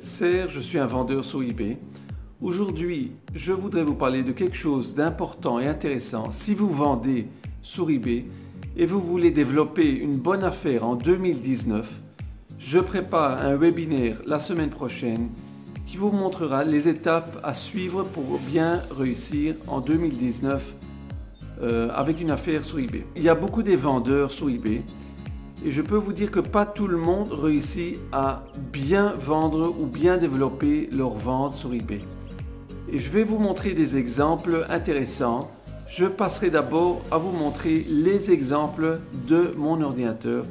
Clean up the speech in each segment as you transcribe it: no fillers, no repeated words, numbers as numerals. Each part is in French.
Serge, je suis un vendeur sur eBay. Aujourd'hui, je voudrais vous parler de quelque chose d'important et intéressant. Si vous vendez sur eBay et vous voulez développer une bonne affaire en 2019, je prépare un webinaire la semaine prochaine qui vous montrera les étapes à suivre pour bien réussir en 2019 avec une affaire sur eBay. Il y a beaucoup de vendeurs sur eBay. Et je peux vous dire que pas tout le monde réussit à bien vendre ou bien développer leur vente sur eBay. Et je vais vous montrer des exemples intéressants. Je passerai d'abord à vous montrer les exemples de mon ordinateur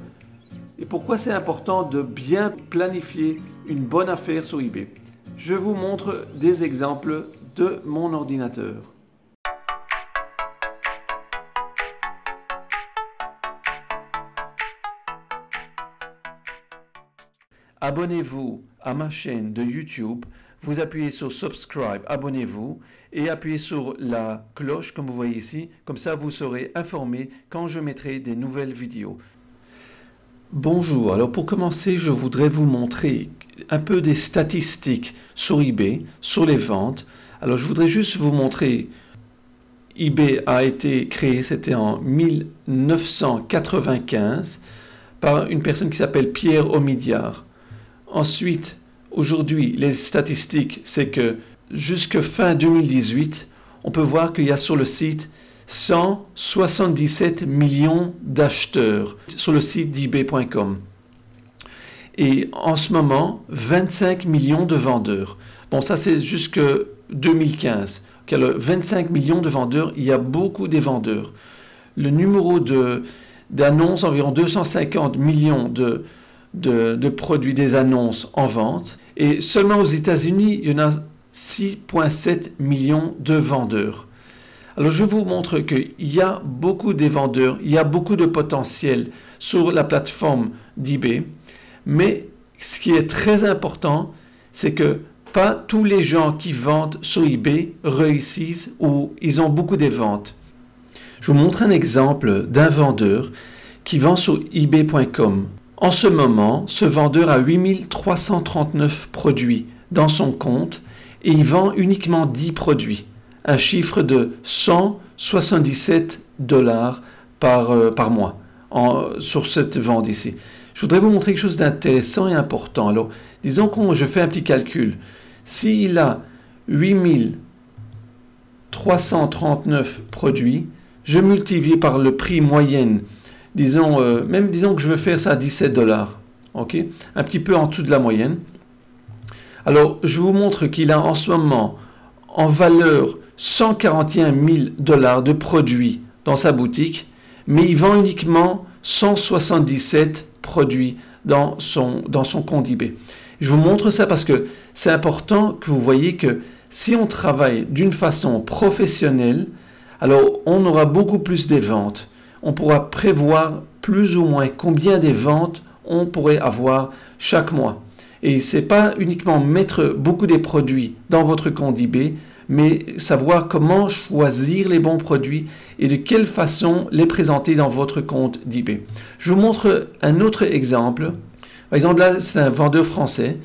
et pourquoi c'est important de bien planifier une bonne affaire sur eBay. Je vous montre des exemples de mon ordinateur. Abonnez-vous à ma chaîne de YouTube, vous appuyez sur Subscribe, abonnez-vous et appuyez sur la cloche comme vous voyez ici, comme ça vous serez informé quand je mettrai des nouvelles vidéos. Bonjour, alors pour commencer je voudrais vous montrer un peu des statistiques sur eBay, sur les ventes. Alors je voudrais juste vous montrer, eBay a été créé, c'était en 1995 par une personne qui s'appelle Pierre Omidyar. Ensuite, aujourd'hui, les statistiques, c'est que jusqu'à fin 2018, on peut voir qu'il y a sur le site 177 millions d'acheteurs sur le site d'ebay.com. Et en ce moment, 25 millions de vendeurs. Bon, ça c'est jusqu'à 2015. Alors, 25 millions de vendeurs, il y a beaucoup de vendeurs. Le numéro d'annonces, environ 250 millions de produits, des annonces en vente. Et seulement aux États-Unis, il y en a 6,7 millions de vendeurs. Alors je vous montre qu'il y a beaucoup de vendeurs, il y a beaucoup de potentiel sur la plateforme d'eBay. Mais ce qui est très important, c'est que pas tous les gens qui vendent sur eBay réussissent ou ils ont beaucoup de ventes. Je vous montre un exemple d'un vendeur qui vend sur ebay.com. En ce moment, ce vendeur a 8339 produits dans son compte et il vend uniquement 10 produits, un chiffre de 177 $ par mois sur cette vente ici. Je voudrais vous montrer quelque chose d'intéressant et important. Alors, disons que je fais un petit calcul. S'il a 8339 produits, je multiplie par le prix moyen. Disons que je veux faire ça à 17 $, ok? Un petit peu en dessous de la moyenne. Alors, je vous montre qu'il a en ce moment en valeur 141 000 $ de produits dans sa boutique, mais il vend uniquement 177 produits dans son compte eBay. Je vous montre ça parce que c'est important que vous voyez que si on travaille d'une façon professionnelle, alors on aura beaucoup plus de ventes. On pourra prévoir plus ou moins combien de ventes on pourrait avoir chaque mois. Et ce n'est pas uniquement mettre beaucoup de produits dans votre compte eBay, mais savoir comment choisir les bons produits et de quelle façon les présenter dans votre compte d'eBay. Je vous montre un autre exemple. Par exemple, là, c'est un vendeur français.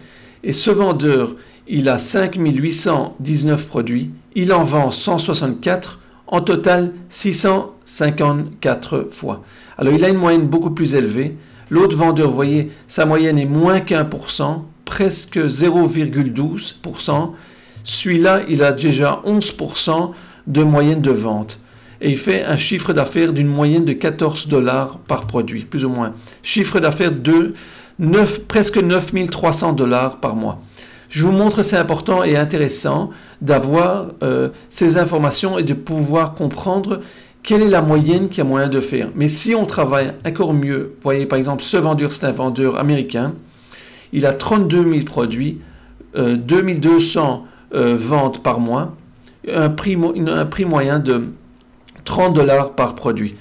Et ce vendeur, il a 5819 produits. Il en vend 164. En total, 654 fois. Alors, il a une moyenne beaucoup plus élevée. L'autre vendeur, vous voyez, sa moyenne est moins qu'1%, presque 0,12%. Celui-là, il a déjà 11% de moyenne de vente. Et il fait un chiffre d'affaires d'une moyenne de 14 $ par produit, plus ou moins. Chiffre d'affaires de presque 9 300 $ par mois. Je vous montre, c'est important et intéressant d'avoir ces informations et de pouvoir comprendre quelle est la moyenne qu'il y a moyen de faire. Mais si on travaille encore mieux, vous voyez par exemple ce vendeur, c'est un vendeur américain, il a 32 000 produits, 2200 ventes par mois, un prix moyen de 30 $ par produit.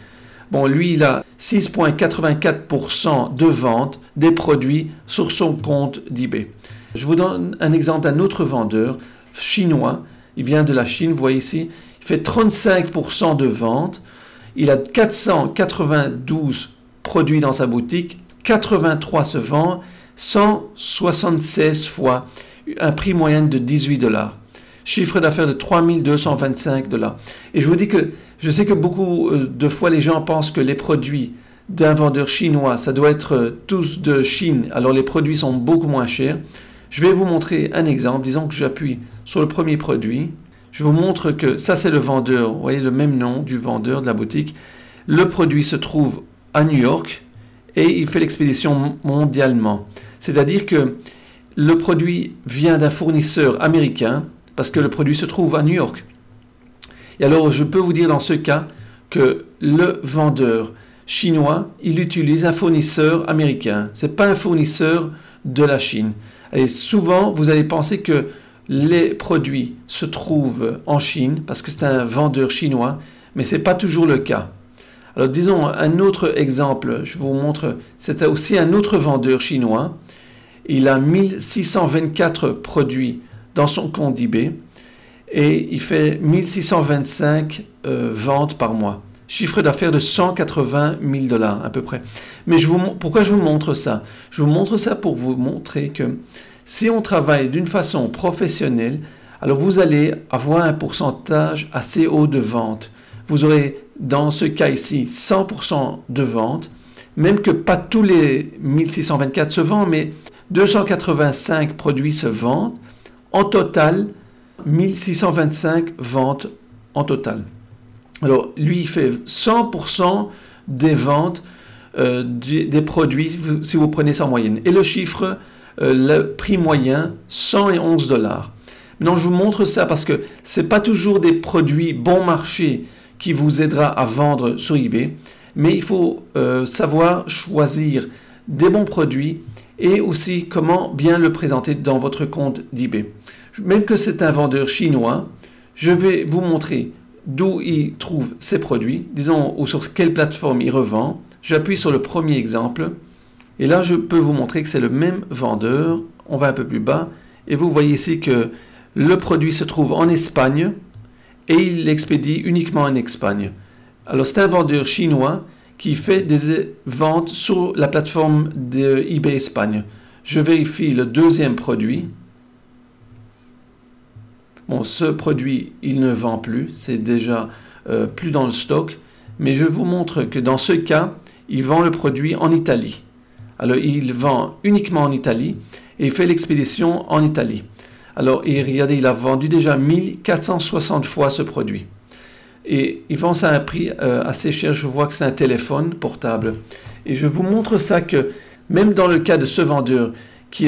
Bon, lui, il a 6,84% de vente des produits sur son compte d'eBay. Je vous donne un exemple d'un autre vendeur chinois. Il vient de la Chine, vous voyez ici. Il fait 35% de vente. Il a 492 produits dans sa boutique. 83 se vendent. 176 fois un prix moyen de 18 $. Chiffre d'affaires de 3225 $. Et je vous dis que je sais que beaucoup de fois les gens pensent que les produits d'un vendeur chinois, ça doit être tous de Chine, alors les produits sont beaucoup moins chers. Je vais vous montrer un exemple. Disons que j'appuie sur le premier produit. Je vous montre que ça c'est le vendeur, vous voyez le même nom du vendeur de la boutique. Le produit se trouve à New York et il fait l'expédition mondialement. C'est-à-dire que le produit vient d'un fournisseur américain parce que le produit se trouve à New York. Et alors je peux vous dire dans ce cas que le vendeur chinois, il utilise un fournisseur américain. Ce n'est pas un fournisseur de la Chine. Et souvent, vous allez penser que les produits se trouvent en Chine parce que c'est un vendeur chinois, mais ce n'est pas toujours le cas. Alors disons un autre exemple, je vous montre, c'est aussi un autre vendeur chinois. Il a 1624 produits dans son compte eBay et il fait 1625 ventes par mois. Chiffre d'affaires de 180 000 $ à peu près. Mais pourquoi je vous montre ça? Je vous montre ça pour vous montrer que si on travaille d'une façon professionnelle, alors vous allez avoir un pourcentage assez haut de vente. Vous aurez dans ce cas ici 100% de vente, même que pas tous les 1624 se vendent, mais 285 produits se vendent. En total, 1625 ventes en total. Alors, lui, il fait 100% des ventes des produits, si vous prenez ça en moyenne. Et le chiffre, le prix moyen, 111 $. Maintenant, je vous montre ça parce que ce n'est pas toujours des produits bon marché qui vous aidera à vendre sur eBay, mais il faut savoir choisir des bons produits et aussi comment bien le présenter dans votre compte d'eBay. Même que c'est un vendeur chinois, je vais vous montrer d'où il trouve ses produits, disons, ou sur quelle plateforme il revend. J'appuie sur le premier exemple, et là je peux vous montrer que c'est le même vendeur. On va un peu plus bas, et vous voyez ici que le produit se trouve en Espagne, et il l'expédie uniquement en Espagne. Alors c'est un vendeur chinois qui fait des ventes sur la plateforme de eBay Espagne. Je vérifie le deuxième produit. Bon, ce produit, il ne vend plus, c'est déjà plus dans le stock, mais je vous montre que dans ce cas, il vend le produit en Italie. Alors, il vend uniquement en Italie et il fait l'expédition en Italie. Alors, et regardez, il a vendu déjà 1460 fois ce produit. Et il vend ça à un prix assez cher, je vois que c'est un téléphone portable. Et je vous montre ça que, même dans le cas de ce vendeur,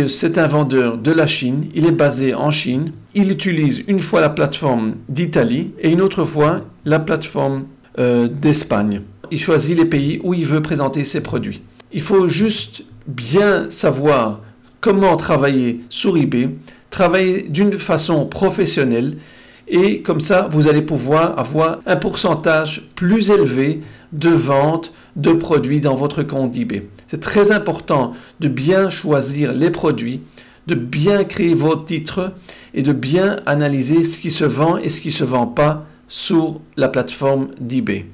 c'est un vendeur de la Chine, il est basé en Chine, il utilise une fois la plateforme d'Italie et une autre fois la plateforme d'Espagne. Il choisit les pays où il veut présenter ses produits. Il faut juste bien savoir comment travailler sur eBay, travailler d'une façon professionnelle et comme ça vous allez pouvoir avoir un pourcentage plus élevé de vente de produits dans votre compte eBay. C'est très important de bien choisir les produits, de bien créer vos titres et de bien analyser ce qui se vend et ce qui ne se vend pas sur la plateforme d'eBay.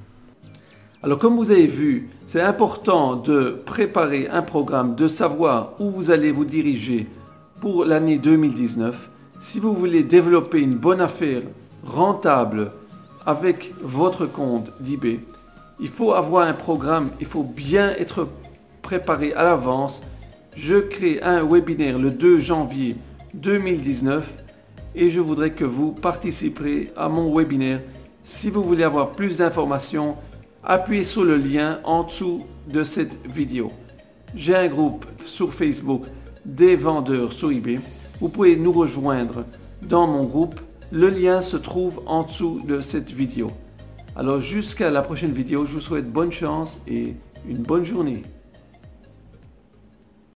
Alors comme vous avez vu, c'est important de préparer un programme, de savoir où vous allez vous diriger pour l'année 2019. Si vous voulez développer une bonne affaire rentable avec votre compte d'eBay, il faut avoir un programme, il faut bien être préparé à l'avance. Je crée un webinaire le 2 janvier 2019 et je voudrais que vous participerez à mon webinaire. Si vous voulez avoir plus d'informations, appuyez sur le lien en dessous de cette vidéo. J'ai un groupe sur Facebook des vendeurs sur eBay. Vous pouvez nous rejoindre dans mon groupe. Le lien se trouve en dessous de cette vidéo. Alors jusqu'à la prochaine vidéo, je vous souhaite bonne chance et une bonne journée.